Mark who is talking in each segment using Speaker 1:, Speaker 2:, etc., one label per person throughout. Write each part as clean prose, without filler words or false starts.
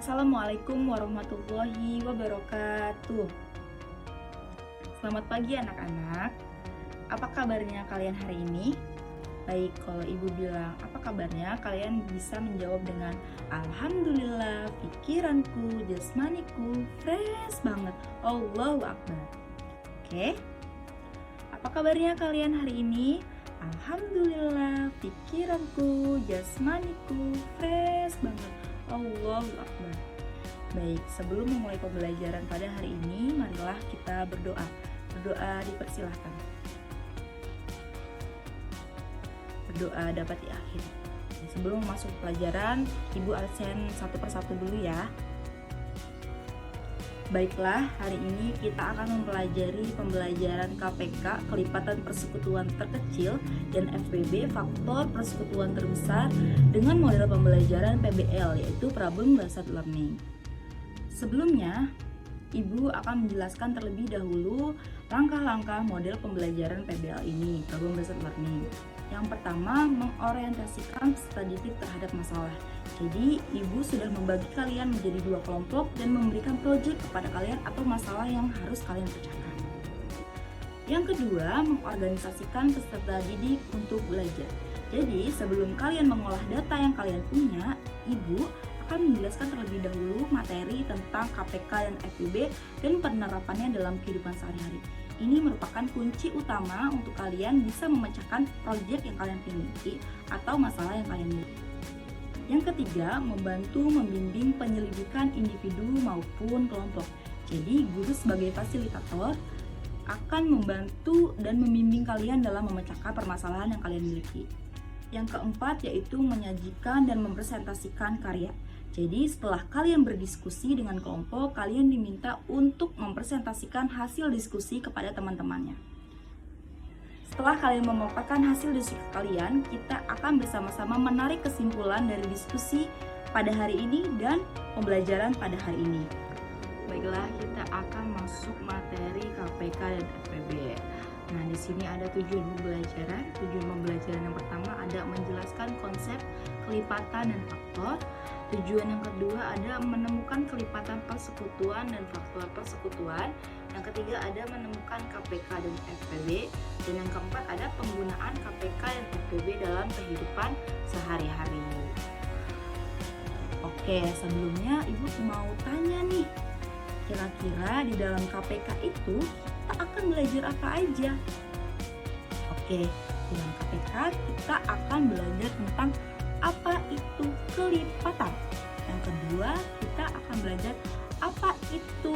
Speaker 1: Assalamualaikum warahmatullahi wabarakatuh. Selamat pagi anak-anak. Apa kabarnya kalian hari ini? Baik, kalau ibu bilang apa kabarnya, kalian bisa menjawab dengan Alhamdulillah, pikiranku, jasmaniku fresh banget. Allahu Akbar. Oke. Apa kabarnya kalian hari ini? Alhamdulillah, pikiranku, jasmaniku fresh banget. Allahu Akbar. Baik, sebelum memulai pembelajaran pada hari ini, marilah kita berdoa. Berdoa dipersilahkan. Berdoa dapat diakhiri. Sebelum masuk pelajaran, Ibu absen satu persatu dulu ya. Baiklah, hari ini kita akan mempelajari pembelajaran KPK, kelipatan persekutuan terkecil, dan FPB, faktor persekutuan terbesar, dengan model pembelajaran PBL, yaitu Problem Based Learning. Sebelumnya, Ibu akan menjelaskan terlebih dahulu langkah-langkah model pembelajaran PBL ini, Problem Based Learning. Yang pertama, mengorientasikan peserta didik terhadap masalah. Jadi, Ibu sudah membagi kalian menjadi dua kelompok dan memberikan proyek kepada kalian atau masalah yang harus kalian pecahkan. Yang kedua, mengorganisasikan peserta didik untuk belajar. Jadi, sebelum kalian mengolah data yang kalian punya, Ibu akan menjelaskan terlebih dahulu materi tentang KPK dan FPB dan penerapannya dalam kehidupan sehari-hari. Ini merupakan kunci utama untuk kalian bisa memecahkan proyek yang kalian miliki atau masalah yang kalian miliki. Yang ketiga, membantu membimbing penyelidikan individu maupun kelompok. Jadi, guru sebagai fasilitator akan membantu dan membimbing kalian dalam memecahkan permasalahan yang kalian miliki. Yang keempat, yaitu menyajikan dan mempresentasikan karya. Jadi, setelah kalian berdiskusi dengan kelompok, kalian diminta untuk mempresentasikan hasil diskusi kepada teman-temannya. Setelah kalian memaparkan hasil diskusi kalian, kita akan bersama-sama menarik kesimpulan dari diskusi pada hari ini dan pembelajaran pada hari ini. Baiklah, kita akan masuk materi KPK dan FPB. Nah, di sini ada tujuan pembelajaran. Tujuan pembelajaran yang pertama ada menjelaskan konsep kelipatan dan faktor. Tujuan yang kedua ada menemukan kelipatan persekutuan dan faktor persekutuan. Yang ketiga ada menemukan KPK dan FPB. Dan yang keempat ada penggunaan KPK dan FPB dalam kehidupan sehari-hari. Oke, sebelumnya Ibu mau tanya nih, kira-kira di dalam KPK itu kita akan belajar apa aja? Oke, di dalam KPK kita akan belajar tentang apa itu kelipatan. Yang kedua, kita akan belajar apa itu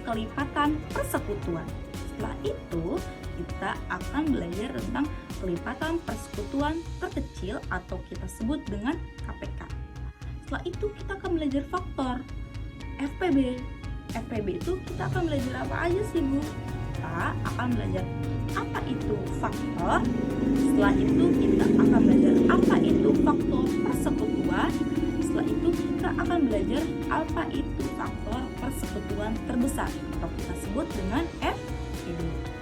Speaker 1: kelipatan persekutuan. Setelah itu, kita akan belajar tentang kelipatan persekutuan terkecil atau kita sebut dengan KPK. Setelah itu, kita akan belajar faktor FPB. FPB itu kita akan belajar apa aja sih, Bu? Kita akan belajar apa itu faktor. Setelah itu kita akan belajar apa itu faktor persekutuan. Setelah itu kita akan belajar apa itu faktor persekutuan terbesar atau kita sebut dengan FPB.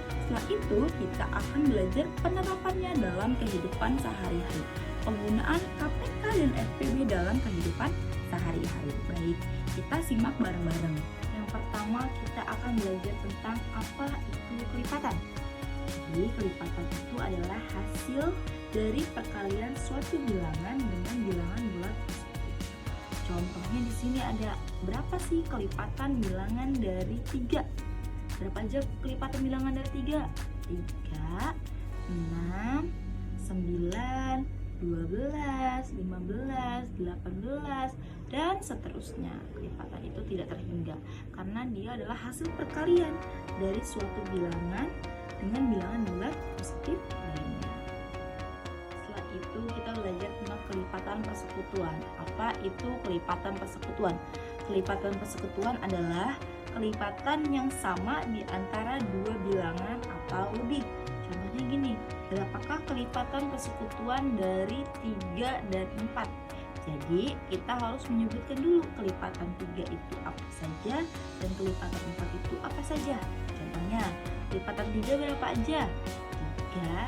Speaker 1: Setelah itu kita akan belajar penerapannya dalam kehidupan sehari-hari. Penggunaan KPK dan FPB dalam kehidupan sehari-hari. Baik, kita simak bareng-bareng. Yang pertama kita akan belajar tentang apa itu kelipatan. Jadi kelipatan itu adalah hasil dari perkalian suatu bilangan dengan bilangan bulat positif. Contohnya di sini ada berapa sih kelipatan bilangan dari 3? Berapa aja kelipatan bilangan dari 3? 3, 6, 9, 12, 15, 18, dan seterusnya. Kelipatan itu tidak terhingga karena dia adalah hasil perkalian dari suatu bilangan dengan bilangan bulat positif lainnya. Setelah itu kita belajar tentang kelipatan persekutuan. Apa itu kelipatan persekutuan? Kelipatan persekutuan adalah kelipatan yang sama di antara dua bilangan atau lebih. Contohnya gini, berapakah kelipatan persekutuan dari 3 dan 4? Jadi kita harus menyebutkan dulu kelipatan 3 itu apa saja dan kelipatan 4 itu apa saja. Contohnya, kelipatan 3 berapa aja? 3,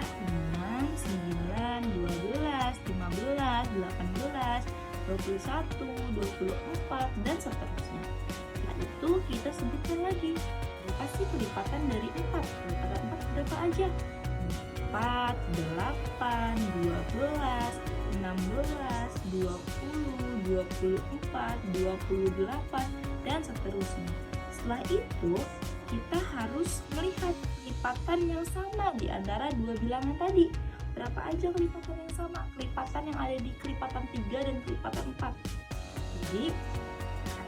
Speaker 1: 6, 9, 12, 15, 18, 21, 24, dan seterusnya. Setelah itu kita sebutkan lagi, berapa sih kelipatan dari 4? Kelipatan 4 berapa aja? 4, 8, 12, 16, 20, 24, 28, dan seterusnya. Setelah itu, kita harus melihat kelipatan yang sama di antara dua bilangan tadi. Berapa aja kelipatan yang sama? Kelipatan yang ada di kelipatan 3 dan kelipatan 4. Jadi,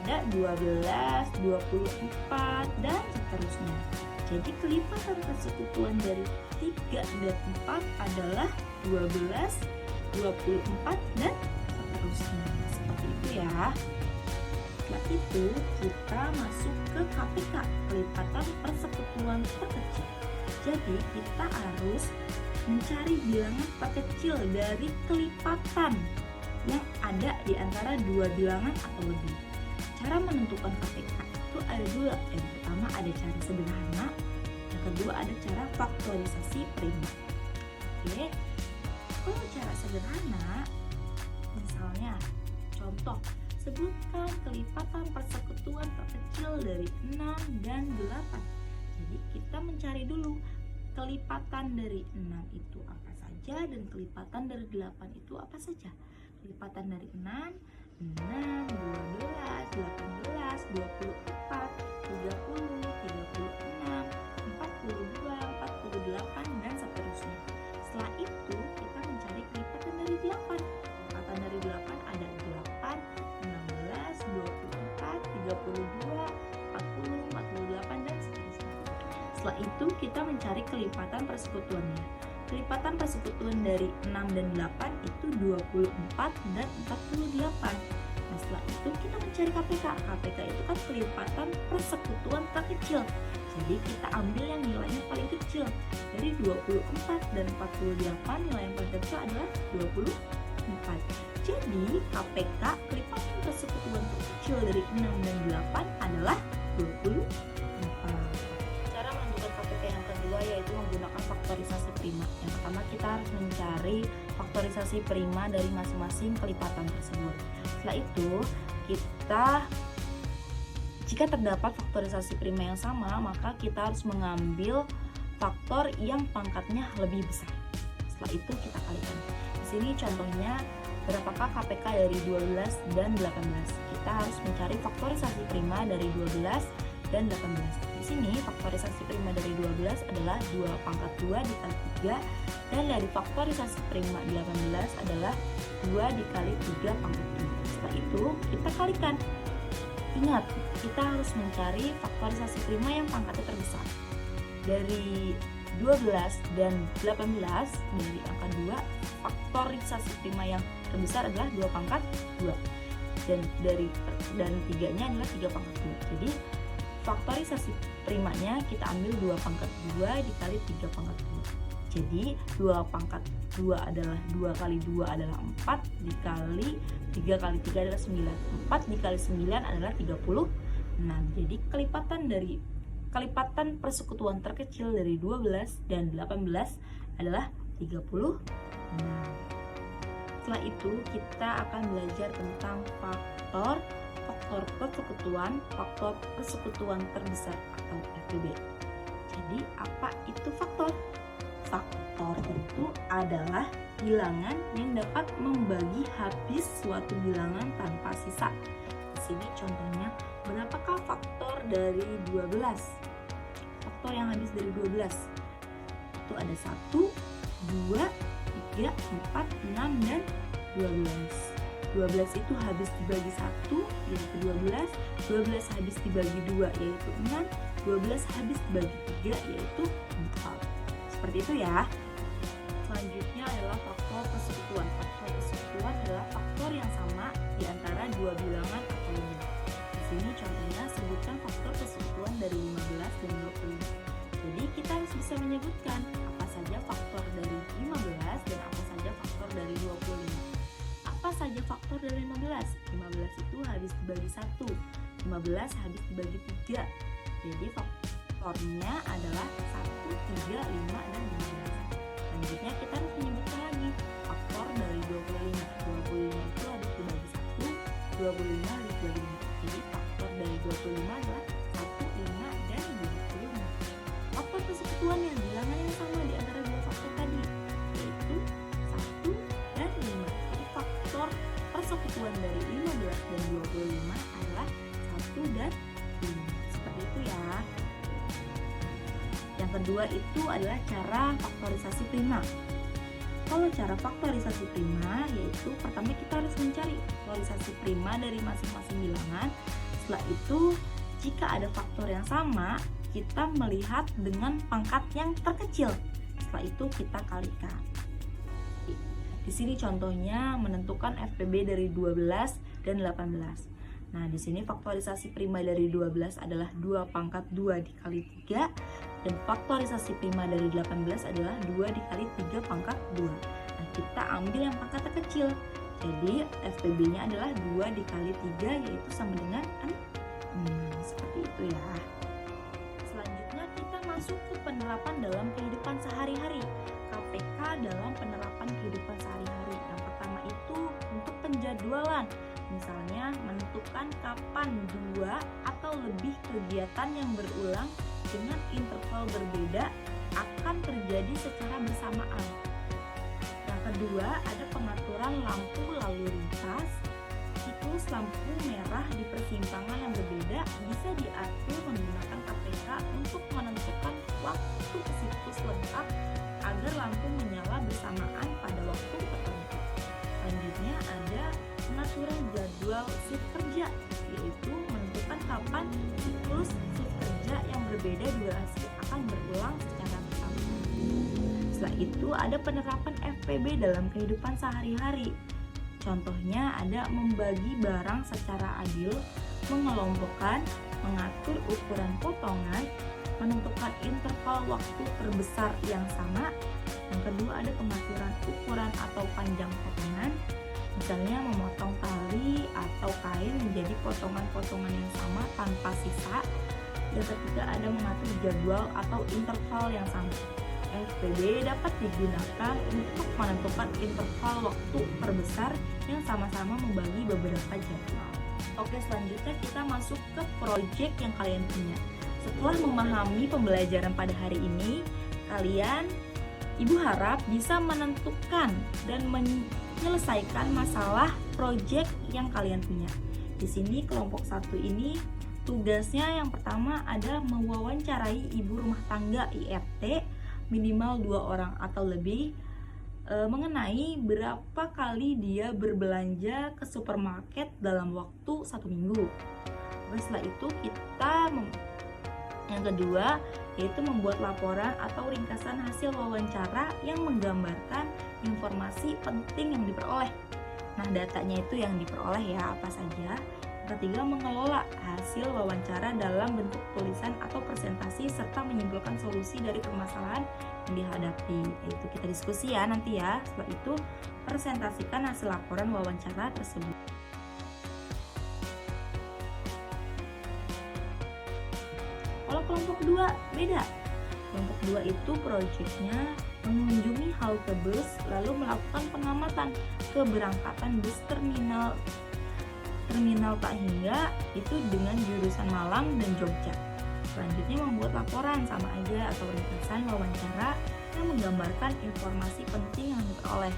Speaker 1: ada 12, 24, dan seterusnya. Jadi, kelipatan persekutuan dari 3 dan 4 adalah 12, 24, dan seterusnya. Seperti itu ya. Setelah itu, kita masuk ke KPK, kelipatan persekutuan terkecil. Jadi, kita harus mencari bilangan terkecil dari kelipatan yang ada di antara dua bilangan atau lebih. Cara menentukan KPK itu ada dua. Yang pertama ada cara sederhana, yang kedua ada cara faktorisasi prima. Oke, kalau cara sederhana, misalnya contoh, sebutkan kelipatan persekutuan terkecil dari 6 dan 8. Jadi kita mencari dulu kelipatan dari 6 itu apa saja dan kelipatan dari 8 itu apa saja. Kelipatan dari 6, 12, 18, 24, 30, 36, 42, 48, dan seterusnya. Setelah itu kita mencari kelipatan dari 8. Kelipatan dari 8 ada 8, 16, 24, 32, 40, 48, dan seterusnya. Setelah itu kita mencari kelipatan persekutuannya. Kelipatan persekutuan dari 6 dan 8 itu 24 dan 48. Nah, setelah itu kita mencari KPK. KPK itu kan kelipatan persekutuan terkecil. Jadi kita ambil yang nilainya paling kecil. Dari 24 dan 48 nilai yang paling kecil adalah 24. Jadi KPK kelipatan persekutuan terkecil dari 6 dan 8 adalah 24. Cara menentukan KPK yang kedua yaitu menggunakan faktorisasi prima. Yang pertama kita harus mencari faktorisasi prima dari masing-masing kelipatan tersebut. Setelah itu jika terdapat faktorisasi prima yang sama, maka kita harus mengambil faktor yang pangkatnya lebih besar. Setelah itu kita kalikan. Di sini contohnya berapakah KPK dari 12 dan 18? Kita harus mencari faktorisasi prima dari 12 dan 18. Di sini faktorisasi prima dari 12 adalah 2 pangkat 2 dikali 3, dan dari faktorisasi prima 18 adalah 2 dikali 3 pangkat 3. Setelah itu kita kalikan. Ingat, kita harus mencari faktorisasi prima yang pangkatnya terbesar. Dari 12 dan 18 dari angka 2, faktorisasi prima yang terbesar adalah 2 pangkat 2. Dan 3-nya adalah 3 pangkat 2. Jadi faktorisasi primanya kita ambil 2 pangkat 2 dikali 3 pangkat 2. Jadi 2 pangkat 2 adalah 2 kali 2 adalah 4 dikali 3 kali 3 adalah 9. 4 dikali 9 adalah 36. Jadi kelipatan persekutuan terkecil dari 12 dan 18 adalah 36. Setelah itu kita akan belajar tentang faktor persekutuan terbesar atau FPB. Jadi apa itu faktor? Faktor itu adalah bilangan yang dapat membagi habis suatu bilangan tanpa sisa. Di sini contohnya, berapakah faktor dari 12? Faktor yang habis dari 12 itu ada 1, 2, 3, 4, 6, dan 12. 12 itu habis dibagi 1 yaitu 12, 12 habis dibagi 2 yaitu 6, 12 habis dibagi 3 yaitu 4. Seperti itu ya. Selanjutnya adalah faktor persekutuan. Faktor persekutuan adalah faktor yang sama di antara dua bilangan atau lebih. Di sini contohnya sebutkan faktor persekutuan dari 15 dan 25. Jadi kita harus bisa menyebutkan apa saja faktor dari 15 dan apa saja faktor dari 25. Apa saja faktor dari 15? 15 itu habis dibagi 1, 15 habis dibagi 3. Jadi faktornya adalah 1, 3, 5, dan 15. Selanjutnya kita harus menyebutkan lagi faktor dari 25. 25 itu habis dibagi 1. 25 lebih 25. Jadi faktor dari 25 adalah 1, 5, dan 25. Faktor persekutuan yang bilangan yang sama di antara dua faktor tadi, yaitu 1 dan 5. Jadi faktor persekutuan dari 15 dan 25 adalah 1 dan 5. Seperti itu ya. Yang kedua itu adalah cara faktorisasi prima. Kalau cara faktorisasi prima, yaitu pertama kita harus mencari faktorisasi prima dari masing-masing bilangan. Setelah itu, jika ada faktor yang sama, kita melihat dengan pangkat yang terkecil. Setelah itu kita kalikan. Di sini contohnya menentukan FPB dari 12 dan 18. Nah, di sini faktorisasi prima dari 12 adalah 2 pangkat 2 dikali 3, dan faktorisasi prima dari 18 adalah 2 dikali 3 pangkat 2. Nah, kita ambil yang pangkat terkecil. Jadi, FPB-nya adalah 2 dikali 3, yaitu sama dengan 6. Seperti itu ya. Selanjutnya kita masuk ke penerapan dalam kehidupan sehari-hari. KPK dalam penerapan kehidupan sehari-hari. Yang pertama itu untuk penjadwalan. Misalnya menentukan kapan 2 atau lebih kegiatan yang berulang dengan interval berbeda akan terjadi secara bersamaan. Yang kedua ada pengaturan lampu lalu lintas. Siklus lampu merah di persimpangan yang berbeda bisa diatur menggunakan KPK untuk menentukan waktu siklus lengkap agar lampu menyala bersamaan pada waktu tertentu. Selanjutnya ada pengaturan jadwal shift kerja, yaitu menentukan kapan siklus shift kerja yang berbeda durasi akan berulang secara bersamaan. Setelah itu ada penerapan FPB dalam kehidupan sehari-hari. Contohnya ada membagi barang secara adil, mengelompokkan, mengatur ukuran potongan, menentukan interval waktu terbesar yang sama. Yang kedua ada pengaturan ukuran atau panjang potongan, misalnya memotong tali atau kain menjadi potongan-potongan yang sama tanpa sisa. Yang ketiga ada mengatur jadwal atau interval yang sama. FPB dapat digunakan untuk menentukan interval waktu terbesar yang sama-sama membagi beberapa jadwal. Oke, selanjutnya kita masuk ke project yang kalian punya. Setelah memahami pembelajaran pada hari ini, Ibu harap bisa menentukan dan menyelesaikan masalah project yang kalian punya. Di sini kelompok 1 ini tugasnya yang pertama ada mewawancarai ibu rumah tangga IRT minimal 2 orang atau lebih mengenai berapa kali dia berbelanja ke supermarket dalam waktu 1 minggu. Setelah itu yang kedua yaitu membuat laporan atau ringkasan hasil wawancara yang menggambarkan informasi penting yang diperoleh. Nah, datanya itu yang diperoleh ya apa saja. Ketiga, mengelola hasil wawancara dalam bentuk tulisan atau presentasi serta menyimpulkan solusi dari permasalahan yang dihadapi. Itu kita diskusi ya nanti ya. Setelah itu, presentasikan hasil laporan wawancara tersebut. Kalau kelompok 2 beda. Kelompok 2 itu proyeknya mengunjungi halte bus lalu melakukan pengamatan keberangkatan bus terminal tak hingga itu dengan jurusan Malang dan Jogja. Selanjutnya membuat laporan sama aja atau ringkasan wawancara yang menggambarkan informasi penting yang diperoleh.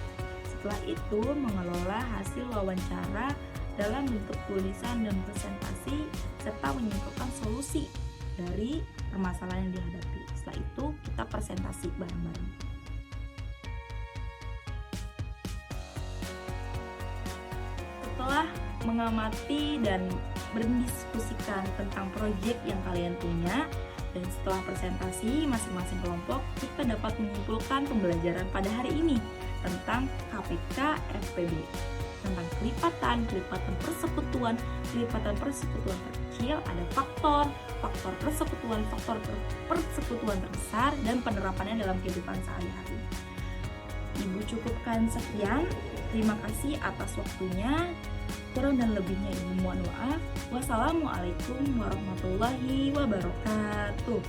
Speaker 1: Setelah itu mengelola hasil wawancara dalam bentuk tulisan dan presentasi serta menyimpulkan solusi dari permasalahan yang dihadapi. Setelah itu kita presentasi bareng-bareng. Setelah mengamati dan berdiskusikan tentang proyek yang kalian punya dan setelah presentasi masing-masing kelompok, kita dapat menyimpulkan pembelajaran pada hari ini tentang KPK FPB, tentang kelipatan persekutuan terkecil, ada faktor persekutuan terbesar dan penerapannya dalam kehidupan sehari-hari. Ibu cukupkan sekian. Terima kasih atas waktunya. Kurang dan lebihnya Ibu mohon maaf. Wassalamualaikum warahmatullahi wabarakatuh.